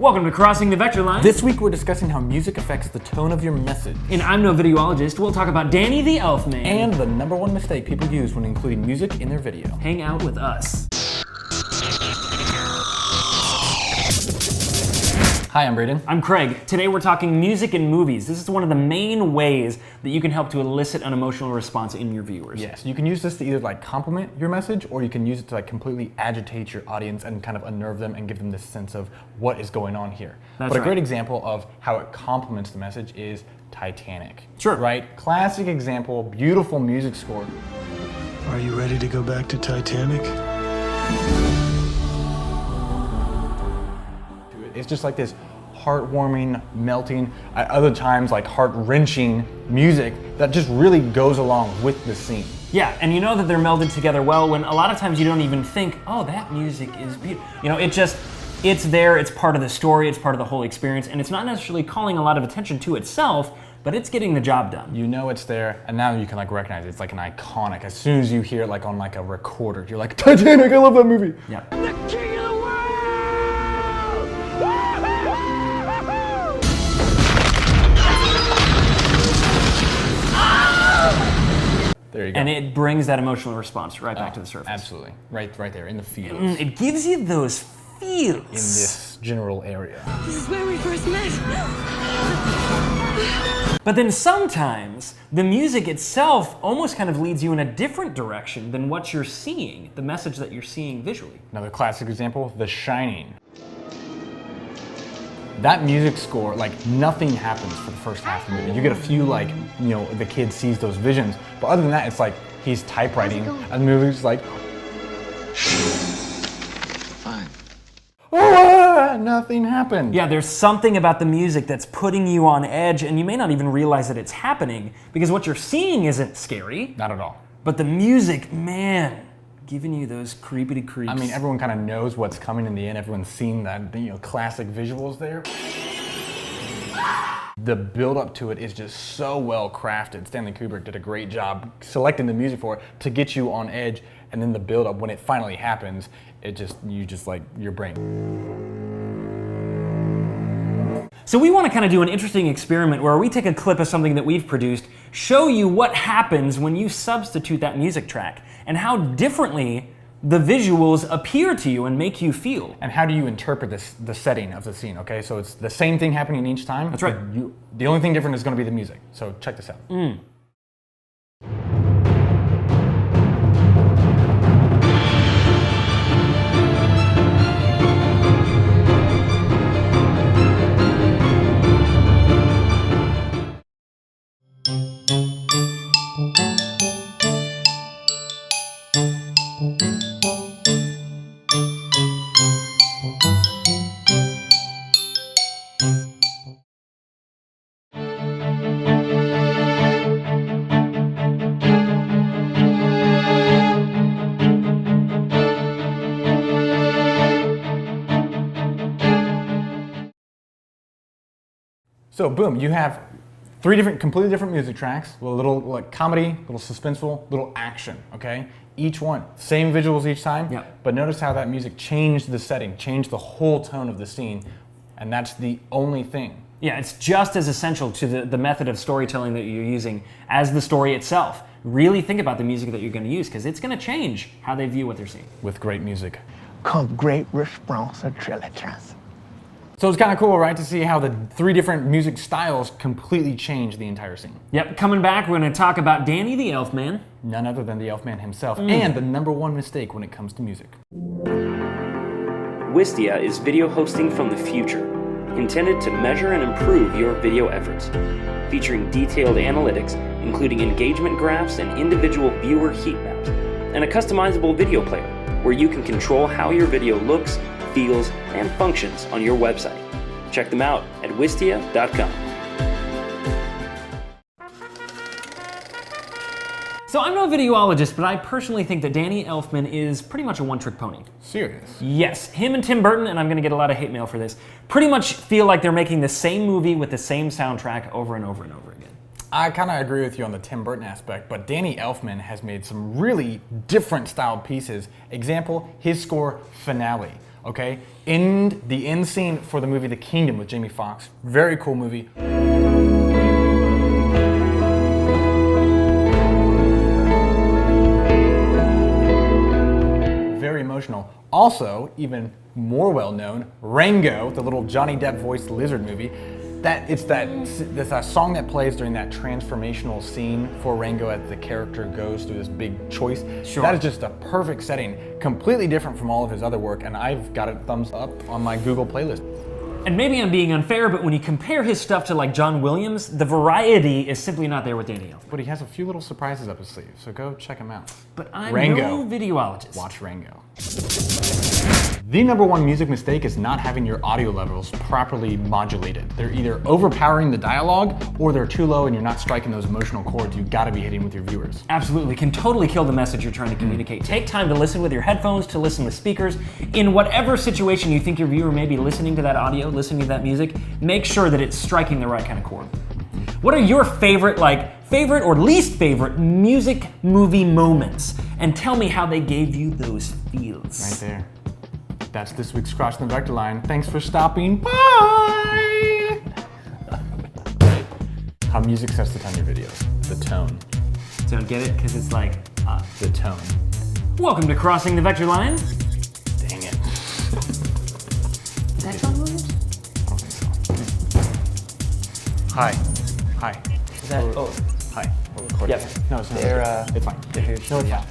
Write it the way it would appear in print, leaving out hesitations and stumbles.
Welcome to Crossing the Vector Line. This week we're discussing how music affects the tone of your message. And I'm no videologist. We'll talk about Danny the Elfman. And the #1 mistake people use when including music in their video. Hang out with us. Hi, I'm Braden. I'm Craig. Today we're talking music and movies. This is one of the main ways that you can help to elicit an emotional response in your viewers. Yes, you can use this to either compliment your message, or you can use it to completely agitate your audience and kind of unnerve them and give them this sense of what is going on here. That's but a right. great example of how it complements the message is Titanic. Sure. Right? Classic example, beautiful music score. Are you ready to go back to Titanic? It's just like this heartwarming, melting, at other times heart-wrenching music that just really goes along with the scene. Yeah, and you know that they're melded together well when a lot of times you don't even think, oh, that music is beautiful. You know, it's there, it's part of the story, it's part of the whole experience, and it's not necessarily calling a lot of attention to itself, but it's getting the job done. You know it's there, and now you can recognize it. It's like an iconic. As soon as you hear it on a recorder, you're like, Titanic, I love that movie. Yeah. The king of the world! There you go. And it brings that emotional response right back to the surface. Absolutely. Right there in the feels. It gives you those feels. In this general area. This is where we first met. But then sometimes the music itself almost kind of leads you in a different direction than what you're seeing, the message that you're seeing visually. Another classic example, The Shining. That music score, nothing happens for the first half of the movie. You get a few, the kid sees those visions, but other than that, it's he's typewriting, and the movie's Fine. oh, nothing happened. Yeah, there's something about the music that's putting you on edge, and you may not even realize that it's happening, because what you're seeing isn't scary. Not at all. But the music, man, giving you those creepity creeps. I mean, everyone kind of knows what's coming in the end. Everyone's seen that, classic visuals there. The build up to it is just so well crafted. Stanley Kubrick did a great job selecting the music for it to get you on edge, and then the build up when it finally happens, your brain. So we want to kind of do an interesting experiment where we take a clip of something that we've produced, show you what happens when you substitute that music track, and how differently the visuals appear to you and make you feel. And how do you interpret the setting of the scene, okay? So it's the same thing happening each time. That's right. The only thing different is going to be the music. So check this out. So boom, you have 3 completely different music tracks, a little comedy, a little suspenseful, little action, okay? Each one, same visuals each time, Yeah. but notice how that music changed the setting, changed the whole tone of the scene, and that's the only thing. Yeah, it's just as essential to the method of storytelling that you're using as the story itself. Really think about the music that you're going to use, because it's going to change how they view what they're seeing. With great music. Great responsibilities. So it's kind of cool, right, to see how the 3 different music styles completely change the entire scene. Yep, coming back, we're going to talk about Danny the Elfman. None other than the Elfman himself, and the #1 mistake when it comes to music. Wistia is video hosting from the future, intended to measure and improve your video efforts, featuring detailed analytics, including engagement graphs and individual viewer heat maps, and a customizable video player, where you can control how your video looks, feels, and functions on your website. Check them out at wistia.com. So I'm no videologist, but I personally think that Danny Elfman is pretty much a one-trick pony. Serious? Yes, him and Tim Burton, and I'm gonna get a lot of hate mail for this, pretty much feel like they're making the same movie with the same soundtrack over and over and over again. I kind of agree with you on the Tim Burton aspect, but Danny Elfman has made some really different styled pieces. Example, his score, Finale. okay? In the end scene for the movie The Kingdom with Jamie Foxx, very cool movie. Very emotional. Also, even more well known, Rango, the little Johnny Depp voiced lizard movie. That's that song that plays during that transformational scene for Rango as the character goes through this big choice. Sure. That is just a perfect setting, completely different from all of his other work, and I've got it thumbs up on my Google playlist. And maybe I'm being unfair, but when you compare his stuff to like John Williams, the variety is simply not there with Danny Elfman. But he has a few little surprises up his sleeve, so go check him out. But I'm Rango. no videologist. Watch Rango. The number one music mistake is not having your audio levels properly modulated. They're either overpowering the dialogue or they're too low and you're not striking those emotional chords you gotta be hitting with your viewers. Absolutely, can totally kill the message you're trying to communicate. Take time to listen with your headphones, to listen with speakers. In whatever situation you think your viewer may be listening to that audio, listening to that music, make sure that it's striking the right kind of chord. What are your favorite or least favorite music movie moments? And tell me how they gave you those feels. Right there. That's this week's Crossing the Vector Line. Thanks for stopping by! How music sets the tone of your videos. The tone. So get it? Because it's like, The tone. welcome to Crossing the Vector Line. Dang it. Is that John Williams? I don't think so. Hi. Hi. Is that, oh, Hi. We're recording. Yep. No, it's not. They're, It's fine. they're here. No, it's fine.